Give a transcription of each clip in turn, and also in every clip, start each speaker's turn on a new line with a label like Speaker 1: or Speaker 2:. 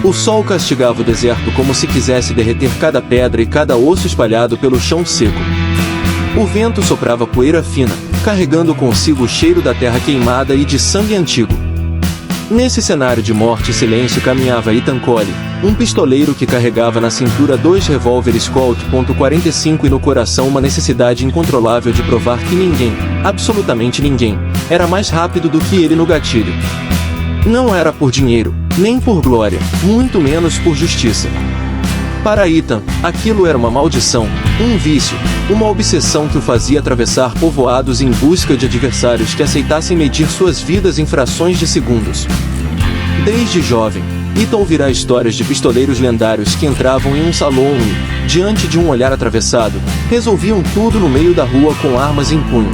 Speaker 1: O sol castigava o deserto como se quisesse derreter cada pedra e cada osso espalhado pelo chão seco. O vento soprava poeira fina, carregando consigo o cheiro da terra queimada e de sangue antigo. Nesse cenário de morte e silêncio caminhava Ethan Cole, um pistoleiro que carregava na cintura 2 revólveres Colt .45 e no coração uma necessidade incontrolável de provar que ninguém, absolutamente ninguém, era mais rápido do que ele no gatilho. Não era por dinheiro, nem por glória, muito menos por justiça. Para Ethan, aquilo era uma maldição, um vício, uma obsessão que o fazia atravessar povoados em busca de adversários que aceitassem medir suas vidas em frações de segundos. Desde jovem, Ethan ouvirá histórias de pistoleiros lendários que entravam em um salão e, diante de um olhar atravessado, resolviam tudo no meio da rua com armas em punho.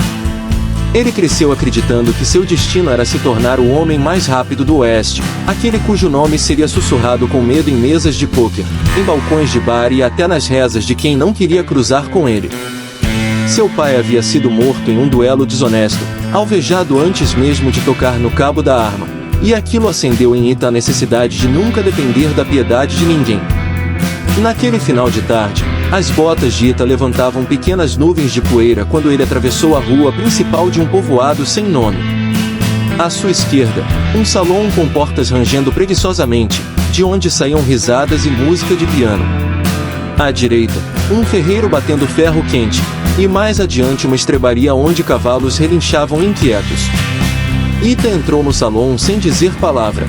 Speaker 1: Ele cresceu acreditando que seu destino era se tornar o homem mais rápido do Oeste, aquele cujo nome seria sussurrado com medo em mesas de pôquer, em balcões de bar e até nas rezas de quem não queria cruzar com ele. Seu pai havia sido morto em um duelo desonesto, alvejado antes mesmo de tocar no cabo da arma, e aquilo acendeu em Ethan a necessidade de nunca depender da piedade de ninguém. Naquele final de tarde, as botas de Ethan levantavam pequenas nuvens de poeira quando ele atravessou a rua principal de um povoado sem nome. À sua esquerda, um salão com portas rangendo preguiçosamente, de onde saíam risadas e música de piano. À direita, um ferreiro batendo ferro quente, e mais adiante uma estrebaria onde cavalos relinchavam inquietos. Ethan entrou no salão sem dizer palavra.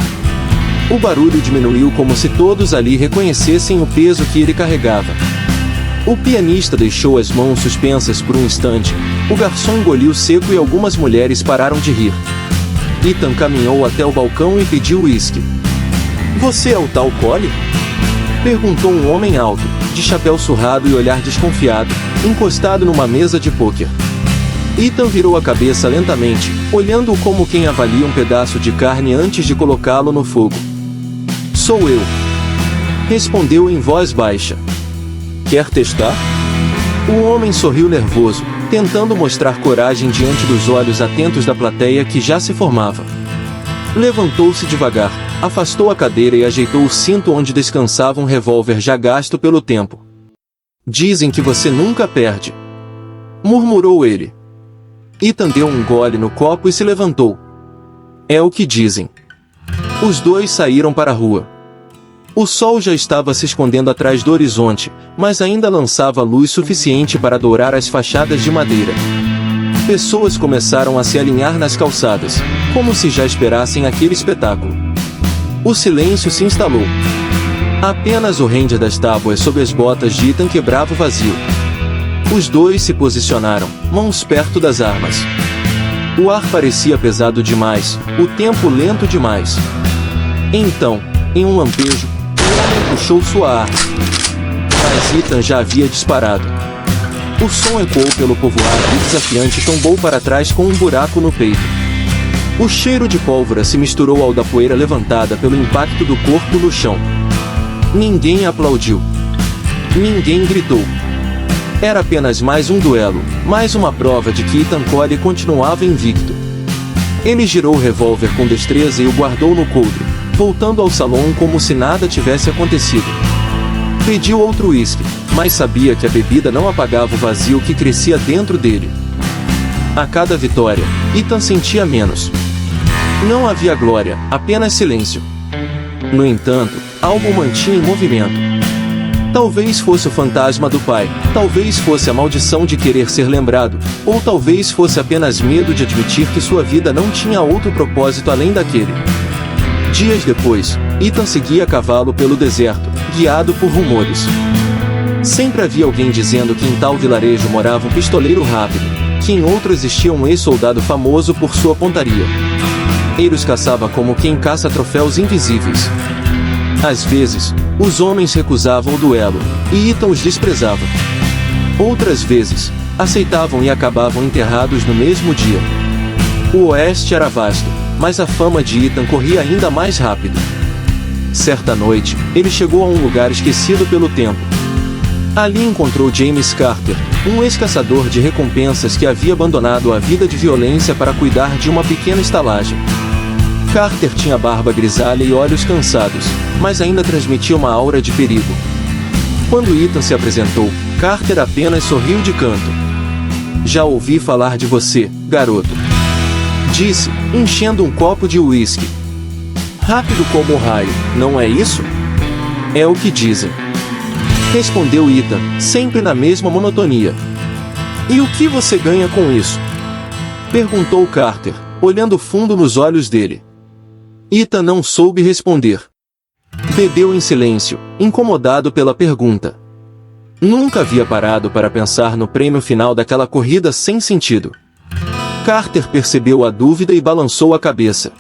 Speaker 1: O barulho diminuiu como se todos ali reconhecessem o peso que ele carregava. O pianista deixou as mãos suspensas por um instante, o garçom engoliu seco e algumas mulheres pararam de rir. Ethan caminhou até o balcão e pediu uísque. "Você é o tal Cole?" perguntou um homem alto, de chapéu surrado e olhar desconfiado, encostado numa mesa de pôquer. Ethan virou a cabeça lentamente, olhando-o como quem avalia um pedaço de carne antes de colocá-lo no fogo. "Sou eu", respondeu em voz baixa. "Quer testar?" O homem sorriu nervoso, tentando mostrar coragem diante dos olhos atentos da plateia que já se formava. Levantou-se devagar, afastou a cadeira e ajeitou o cinto onde descansava um revólver já gasto pelo tempo. "Dizem que você nunca perde", murmurou ele. Ethan deu um gole no copo e se levantou. "É o que dizem." Os dois saíram para a rua. O sol já estava se escondendo atrás do horizonte, mas ainda lançava luz suficiente para dourar as fachadas de madeira. Pessoas começaram a se alinhar nas calçadas, como se já esperassem aquele espetáculo. O silêncio se instalou. Apenas o rende das tábuas sob as botas de Ethan quebrava o vazio. Os dois se posicionaram, mãos perto das armas. O ar parecia pesado demais, o tempo lento demais. Então, em um lampejo, puxou sua arma. Mas Ethan já havia disparado. O som ecoou pelo povoado e desafiante tombou para trás com um buraco no peito. O cheiro de pólvora se misturou ao da poeira levantada pelo impacto do corpo no chão. Ninguém aplaudiu. Ninguém gritou. Era apenas mais um duelo, mais uma prova de que Ethan Cole continuava invicto. Ele girou o revólver com destreza e o guardou no coldre, voltando ao salão como se nada tivesse acontecido. Pediu outro uísque, mas sabia que a bebida não apagava o vazio que crescia dentro dele. A cada vitória, Ethan sentia menos. Não havia glória, apenas silêncio. No entanto, algo o mantinha em movimento. Talvez fosse o fantasma do pai, talvez fosse a maldição de querer ser lembrado, ou talvez fosse apenas medo de admitir que sua vida não tinha outro propósito além daquele. Dias depois, Ethan seguia a cavalo pelo deserto, guiado por rumores. Sempre havia alguém dizendo que em tal vilarejo morava um pistoleiro rápido, que em outro existia um ex-soldado famoso por sua pontaria. Ele os caçava como quem caça troféus invisíveis. Às vezes, os homens recusavam o duelo, e Ethan os desprezava. Outras vezes, aceitavam e acabavam enterrados no mesmo dia. O oeste era vasto, mas a fama de Ethan corria ainda mais rápido. Certa noite, ele chegou a um lugar esquecido pelo tempo. Ali encontrou James Carter, um ex-caçador de recompensas que havia abandonado a vida de violência para cuidar de uma pequena estalagem. Carter tinha barba grisalha e olhos cansados, mas ainda transmitia uma aura de perigo. Quando Ethan se apresentou, Carter apenas sorriu de canto. "Já ouvi falar de você, garoto", disse, enchendo um copo de uísque. "Rápido como o raio, não é isso?" "É o que dizem", respondeu Ethan, sempre na mesma monotonia. "E o que você ganha com isso?" perguntou Carter, olhando fundo nos olhos dele. Ethan não soube responder. Bebeu em silêncio, incomodado pela pergunta. Nunca havia parado para pensar no prêmio final daquela corrida sem sentido. Carter percebeu a dúvida e balançou a cabeça.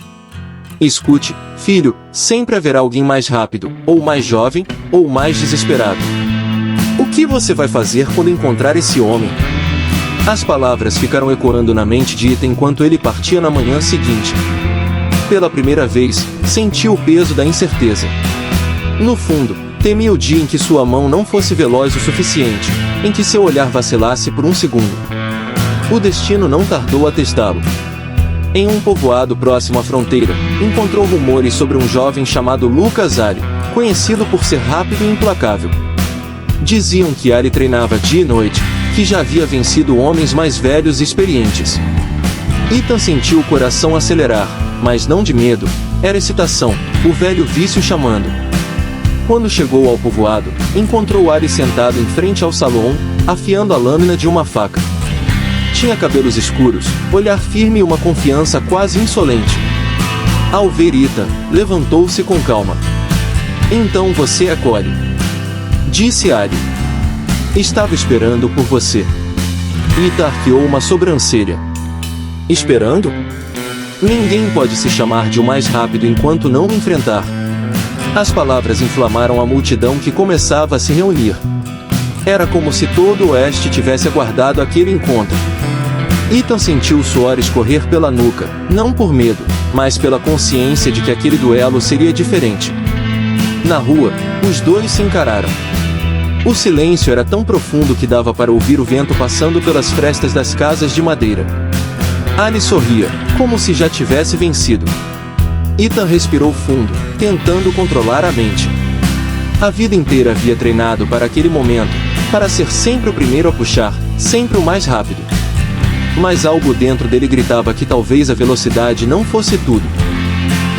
Speaker 1: "Escute, filho, sempre haverá alguém mais rápido, ou mais jovem, ou mais desesperado. O que você vai fazer quando encontrar esse homem?" As palavras ficaram ecoando na mente de Ethan enquanto ele partia na manhã seguinte. Pela primeira vez, sentiu o peso da incerteza. No fundo, temia o dia em que sua mão não fosse veloz o suficiente, em que seu olhar vacilasse por um segundo. O destino não tardou a testá-lo. Em um povoado próximo à fronteira, encontrou rumores sobre um jovem chamado Lucas Ali, conhecido por ser rápido e implacável. Diziam que Ali treinava dia e noite, que já havia vencido homens mais velhos e experientes. Ethan sentiu o coração acelerar, mas não de medo, era excitação, o velho vício chamando. Quando chegou ao povoado, encontrou Ali sentado em frente ao salão, afiando a lâmina de uma faca. Tinha cabelos escuros, olhar firme e uma confiança quase insolente. Ao ver Ethan, levantou-se com calma. "Então você é Cole", disse Ali. "Estava esperando por você." Ethan arqueou uma sobrancelha. "Esperando? Ninguém pode se chamar de o mais rápido enquanto não me enfrentar." As palavras inflamaram a multidão que começava a se reunir. Era como se todo o oeste tivesse aguardado aquele encontro. Ethan sentiu o suor escorrer pela nuca, não por medo, mas pela consciência de que aquele duelo seria diferente. Na rua, os dois se encararam. O silêncio era tão profundo que dava para ouvir o vento passando pelas frestas das casas de madeira. Ali sorria, como se já tivesse vencido. Ethan respirou fundo, tentando controlar a mente. A vida inteira havia treinado para aquele momento, para ser sempre o primeiro a puxar, sempre o mais rápido. Mas algo dentro dele gritava que talvez a velocidade não fosse tudo.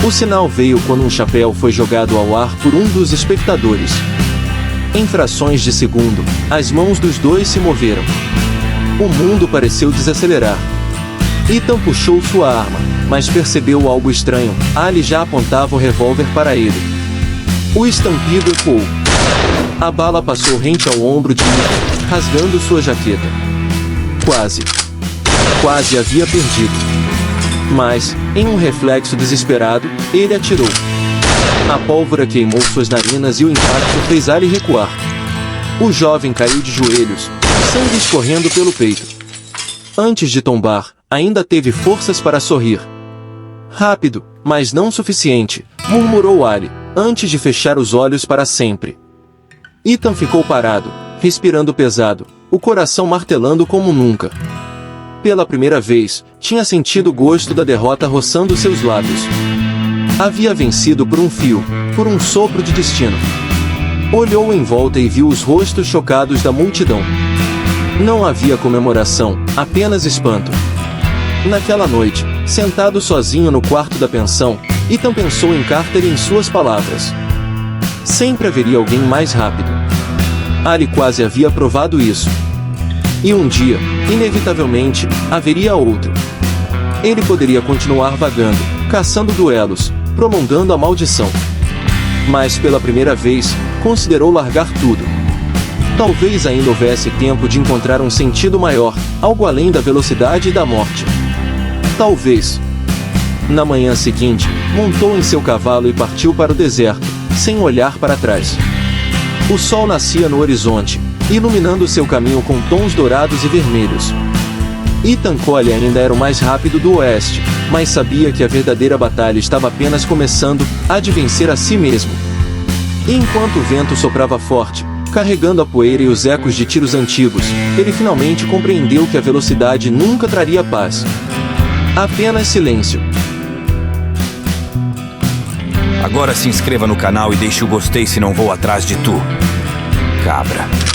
Speaker 1: O sinal veio quando um chapéu foi jogado ao ar por um dos espectadores. Em frações de segundo, as mãos dos dois se moveram. O mundo pareceu desacelerar. Ethan puxou sua arma, mas percebeu algo estranho. Ali já apontava o revólver para ele. O estampido ecoou. A bala passou rente ao ombro de Ethan, rasgando sua jaqueta. Quase havia perdido. Mas, em um reflexo desesperado, ele atirou. A pólvora queimou suas narinas e o impacto fez Ali recuar. O jovem caiu de joelhos, sangue escorrendo pelo peito. Antes de tombar, ainda teve forças para sorrir. "Rápido, mas não suficiente", murmurou Ali, antes de fechar os olhos para sempre. Ethan ficou parado, respirando pesado, o coração martelando como nunca. Pela primeira vez, tinha sentido o gosto da derrota roçando seus lábios. Havia vencido por um fio, por um sopro de destino. Olhou em volta e viu os rostos chocados da multidão. Não havia comemoração, apenas espanto. Naquela noite, sentado sozinho no quarto da pensão, Ethan pensou em Carter e em suas palavras. Sempre haveria alguém mais rápido. Ali quase havia provado isso. E um dia, inevitavelmente, haveria outro. Ele poderia continuar vagando, caçando duelos, prolongando a maldição. Mas pela primeira vez, considerou largar tudo. Talvez ainda houvesse tempo de encontrar um sentido maior, algo além da velocidade e da morte. Talvez. Na manhã seguinte, montou em seu cavalo e partiu para o deserto, sem olhar para trás. O sol nascia no horizonte, iluminando seu caminho com tons dourados e vermelhos. Ethan Cole ainda era o mais rápido do oeste, mas sabia que a verdadeira batalha estava apenas começando, a de vencer a si mesmo. E enquanto o vento soprava forte, carregando a poeira e os ecos de tiros antigos, ele finalmente compreendeu que a velocidade nunca traria paz. Apenas silêncio.
Speaker 2: Agora se inscreva no canal e deixe o gostei se não vou atrás de tu, cabra.